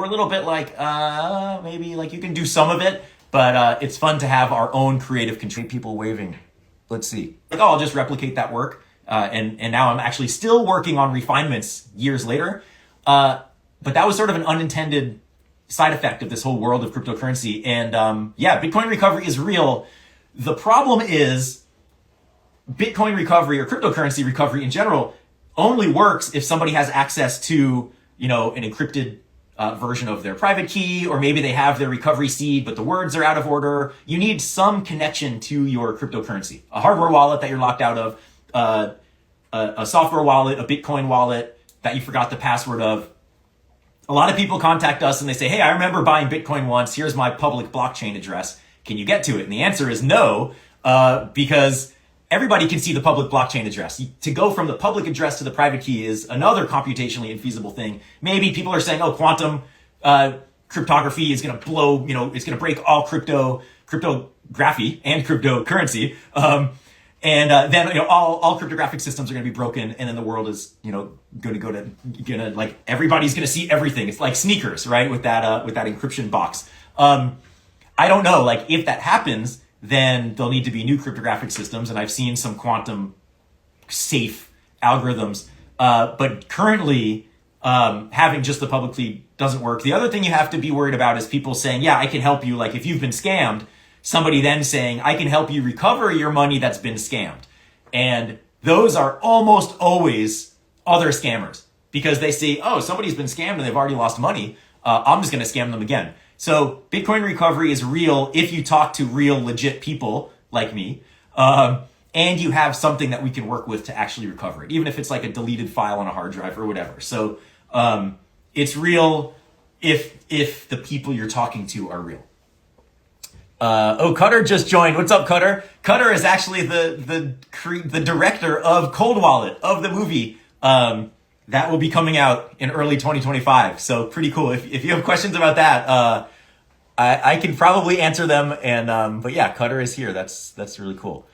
we're a little bit like, maybe like you can do some of it, but it's fun to have our own creative control. People waving. Let's see. Like, oh, I'll just replicate that work. And now I'm actually still working on refinements years later. But that was sort of an unintended side effect of this whole world of cryptocurrency. And yeah, Bitcoin recovery is real. The problem is Bitcoin recovery or cryptocurrency recovery in general only works if somebody has access to, you know, an encrypted version of their private key, or maybe they have their recovery seed, but the words are out of order. You need some connection to your cryptocurrency, a hardware wallet that you're locked out of, a software wallet, a Bitcoin wallet that you forgot the password of. A lot of people contact us and they say, hey, I remember buying Bitcoin once. Here's my public blockchain address. Can you get to it? And the answer is no, because everybody can see the public blockchain address. To go from the public address to the private key is another computationally infeasible thing. Maybe people are saying, oh, quantum cryptography is going to blow, you know, it's going to break all cryptography and cryptocurrency. And then, you know, all cryptographic systems are going to be broken, and then the world is, you know, going to like everybody's going to see everything. It's like sneakers, right? With that encryption box. I don't know, like if that happens, then there'll need to be new cryptographic systems, and I've seen some quantum safe algorithms. But currently, having just the public key doesn't work. The other thing you have to be worried about is people saying, yeah, I can help you. Like if you've been scammed, somebody then saying, I can help you recover your money that's been scammed. And those are almost always other scammers, because they say, oh, somebody's been scammed and they've already lost money. I'm just going to scam them again. So Bitcoin recovery is real if you talk to real legit people like me, and you have something that we can work with to actually recover it, even if it's like a deleted file on a hard drive or whatever. So it's real if the people you're talking to are real. Cutter just joined. What's up, Cutter? Cutter is actually the director of Cold Wallet, of the movie that will be coming out in early 2025. So pretty cool. If you have questions about that, I can probably answer them. And but yeah, Cutter is here. That's really cool.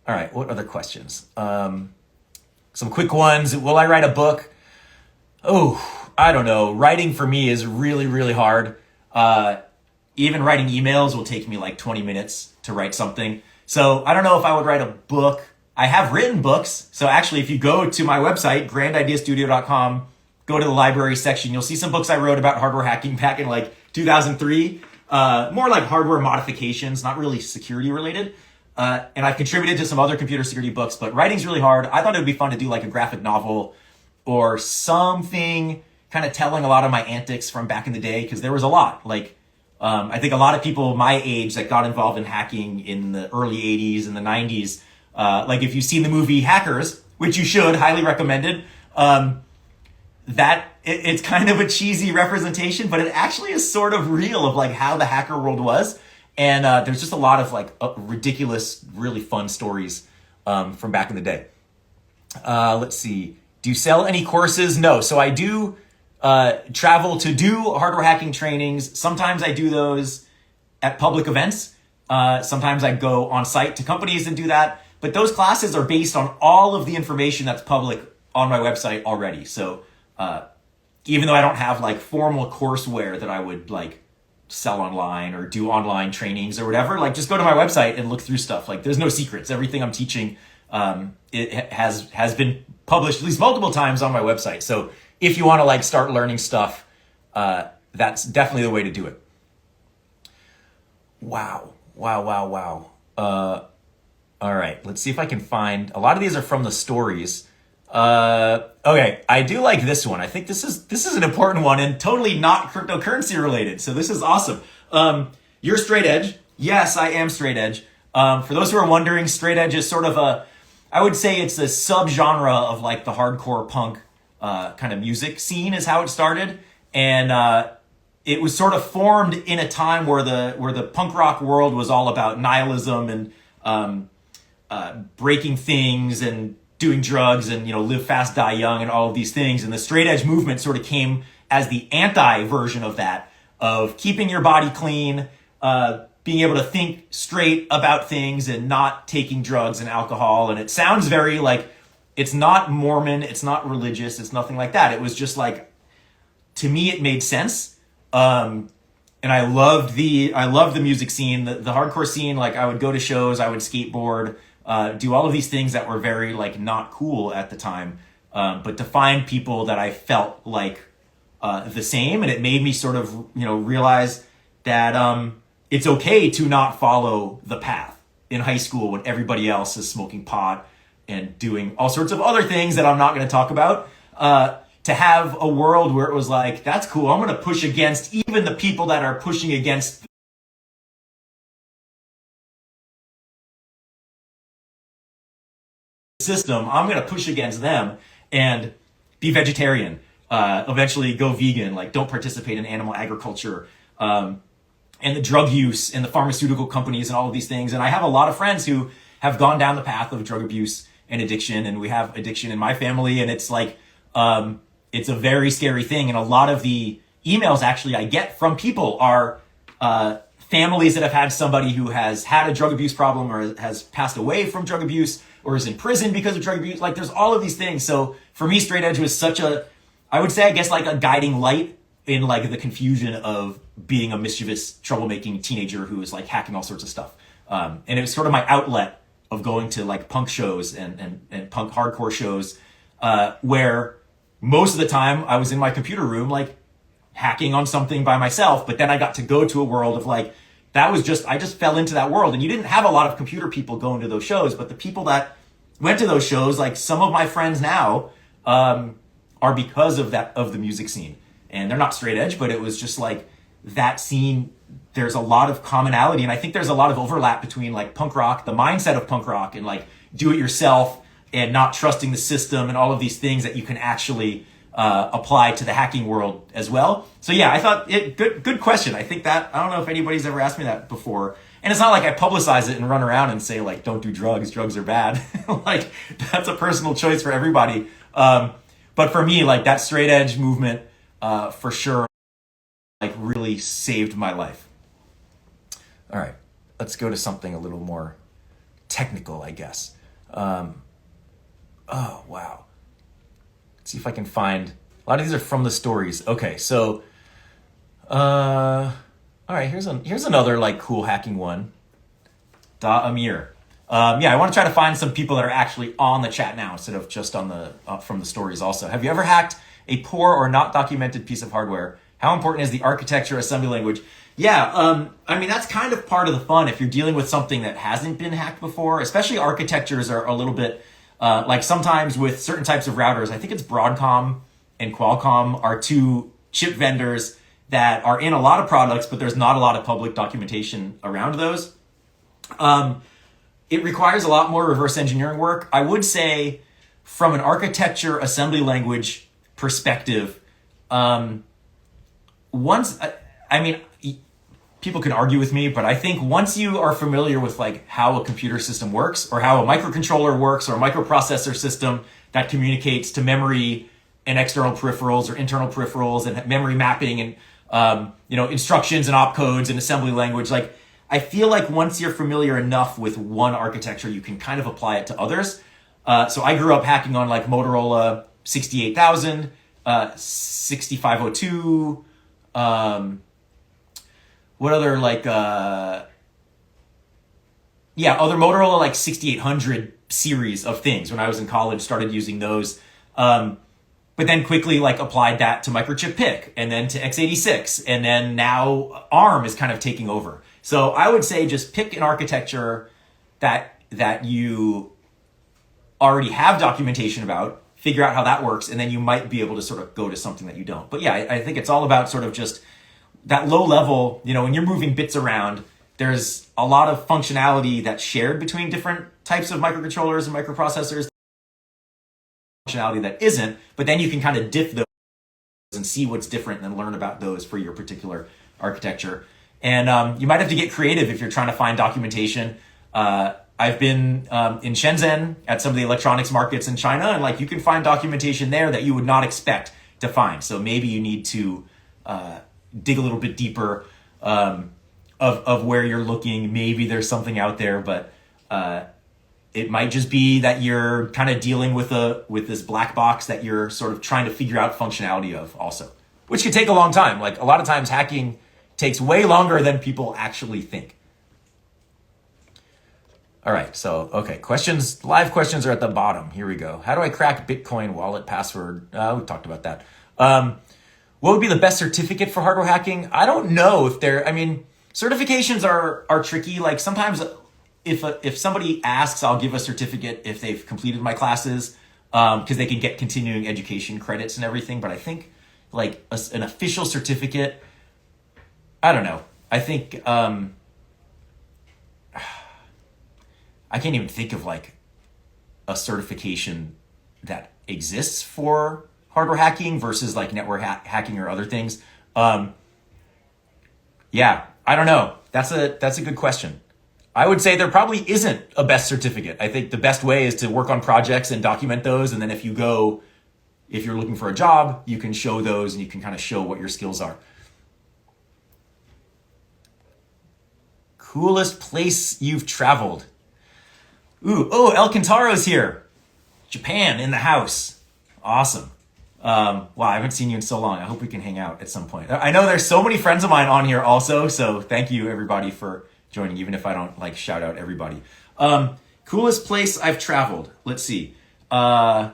All right, what other questions? Some quick ones. Will I write a book? Oh, I don't know. Writing for me is really, really hard. Even writing emails will take me like 20 minutes to write something. So I don't know if I would write a book. I have written books. So actually, if you go to my website, grandideastudio.com, go to the library section, you'll see some books I wrote about hardware hacking back in like 2003. More like hardware modifications, not really security related. And I've contributed to some other computer security books, but writing's really hard. I thought it would be fun to do like a graphic novel or something kind of telling a lot of my antics from back in the day, because there was a lot. Like, I think a lot of people my age that got involved in hacking in the early 80s and the 90s, like if you've seen the movie Hackers, which you should, highly recommended, it's kind of a cheesy representation, but it actually is sort of real of like how the hacker world was. And there's just a lot of like ridiculous, really fun stories from back in the day. Let's see. Do you sell any courses? No. So I do travel to do hardware hacking trainings. Sometimes I do those at public events. Sometimes I go on site to companies and do that. But those classes are based on all of the information that's public on my website already. So even though I don't have like formal courseware that I would like sell online or do online trainings or whatever, like just go to my website and look through stuff. Like there's no secrets. Everything I'm teaching it has been published at least multiple times on my website. So if you want to like start learning stuff, that's definitely the way to do it. Wow. All right, let's see if I can find, a lot of these are from the stories. Okay, I do like this one. I think this is an important one and totally not cryptocurrency related. So this is awesome. You're straight edge. Yes, I am straight edge. For those who are wondering, straight edge is sort of I would say it's a subgenre of like the hardcore punk kind of music scene is how it started. And it was sort of formed in a time where the punk rock world was all about nihilism and breaking things and doing drugs and, live fast, die young and all of these things. And the straight edge movement sort of came as the anti version of that, of keeping your body clean, being able to think straight about things and not taking drugs and alcohol. And it sounds very like, it's not Mormon, it's not religious, it's nothing like that. It was just like, to me, it made sense. And I loved the music scene, the hardcore scene. Like I would go to shows, I would skateboard, do all of these things that were very like not cool at the time. But to find people that I felt like the same, and it made me sort of realize that it's okay to not follow the path in high school when everybody else is smoking pot and doing all sorts of other things that I'm not going to talk about. To have a world where it was like, that's cool, I'm going to push against even the people that are pushing against the system. I'm going to push against them and be vegetarian, eventually go vegan, like don't participate in animal agriculture, and the drug use and the pharmaceutical companies and all of these things. And I have a lot of friends who have gone down the path of drug abuse and addiction, and we have addiction in my family, and it's like, it's a very scary thing. And a lot of the emails actually I get from people are families that have had somebody who has had a drug abuse problem or has passed away from drug abuse or is in prison because of drug abuse. Like there's all of these things. So for me, straight edge was such a, I would say, I guess like a guiding light in like the confusion of being a mischievous, troublemaking teenager who is like hacking all sorts of stuff. And it was sort of my outlet of going to like punk shows and punk hardcore shows, where most of the time I was in my computer room, like hacking on something by myself. But then I got to go to a world of like, I just fell into that world. And you didn't have a lot of computer people going to those shows, but the people that went to those shows, like some of my friends now, are because of the music scene. And they're not straight edge, but it was just like that scene. There's a lot of commonality. And I think there's a lot of overlap between like punk rock, the mindset of punk rock, and like do it yourself and not trusting the system and all of these things that you can actually apply to the hacking world as well. So yeah, I thought good question. I think that, I don't know if anybody's ever asked me that before. And it's not like I publicize it and run around and say like, don't do drugs are bad. Like that's a personal choice for everybody. But for me, like that straight edge movement, for sure, like really saved my life. All right, let's go to something a little more technical, I guess. Oh, wow. Let's see if I can find, a lot of these are from the stories. Okay, so, all right, here's another like cool hacking one. Da Amir. Yeah, I want to try to find some people that are actually on the chat now instead of just on the, from the stories also. Have you ever hacked a poor or not documented piece of hardware? How important is the architecture assembly language? Yeah, I mean, that's kind of part of the fun if you're dealing with something that hasn't been hacked before, especially architectures are a little bit, like sometimes with certain types of routers, I think it's Broadcom and Qualcomm are two chip vendors that are in a lot of products, but there's not a lot of public documentation around those. It requires a lot more reverse engineering work. I would say from an architecture assembly language perspective, people can argue with me, but I think once you are familiar with like how a computer system works or how a microcontroller works or a microprocessor system that communicates to memory and external peripherals or internal peripherals and memory mapping and, instructions and opcodes and assembly language, like I feel like once you're familiar enough with one architecture, you can kind of apply it to others. So I grew up hacking on like Motorola 68000, 6502, what other like, other Motorola like 6800 series of things when I was in college, started using those. But then quickly like applied that to microchip PIC and then to x86. And then now ARM is kind of taking over. So I would say just pick an architecture that you already have documentation about, figure out how that works, and then you might be able to sort of go to something that you don't. But yeah, I think it's all about sort of just that low level, when you're moving bits around, there's a lot of functionality that's shared between different types of microcontrollers and microprocessors, functionality that isn't, but then you can kind of diff those and see what's different and then learn about those for your particular architecture. And you might have to get creative if you're trying to find documentation. I've been in Shenzhen at some of the electronics markets in China, and like you can find documentation there that you would not expect to find. So maybe you need to dig a little bit deeper of where you're looking. Maybe there's something out there, but it might just be that you're kind of dealing with this black box that you're sort of trying to figure out functionality of also. which could take a long time. Like a lot of times hacking takes way longer than people actually think. All right, so, okay, questions, live questions are at the bottom. Here we go. How do I crack Bitcoin wallet password? We talked about that. What would be the best certificate for hardware hacking? I don't know if I mean, certifications are tricky. Like sometimes if somebody asks, I'll give a certificate if they've completed my classes, because they can get continuing education credits and everything. But I think like an official certificate, I don't know. I think, I can't even think of like a certification that exists for hardware hacking versus like network hacking or other things. Yeah, I don't know. That's a good question. I would say there probably isn't a best certificate. I think the best way is to work on projects and document those. And then if you're looking for a job, you can show those and you can kind of show what your skills are. Coolest place you've traveled? Ooh, oh, El Cantaro's here. Japan in the house. Awesome. Wow, I haven't seen you in so long. I hope we can hang out at some point. I know there's so many friends of mine on here also, so thank you everybody for joining, even if I don't like shout out everybody. Coolest place I've traveled. Let's see. There are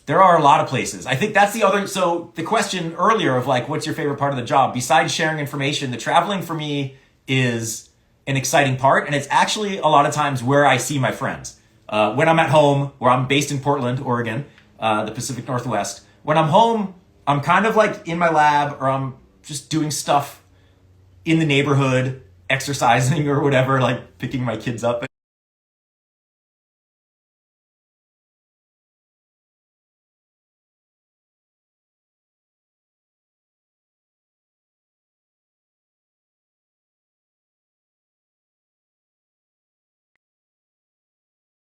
a lot of places. I think that's so the question earlier of like, what's your favorite part of the job? Besides sharing information, the traveling for me is an exciting part. And it's actually a lot of times where I see my friends. When I'm at home, where I'm based in Portland, Oregon, the Pacific Northwest. When I'm home, I'm kind of like in my lab or I'm just doing stuff in the neighborhood, exercising or whatever, like picking my kids up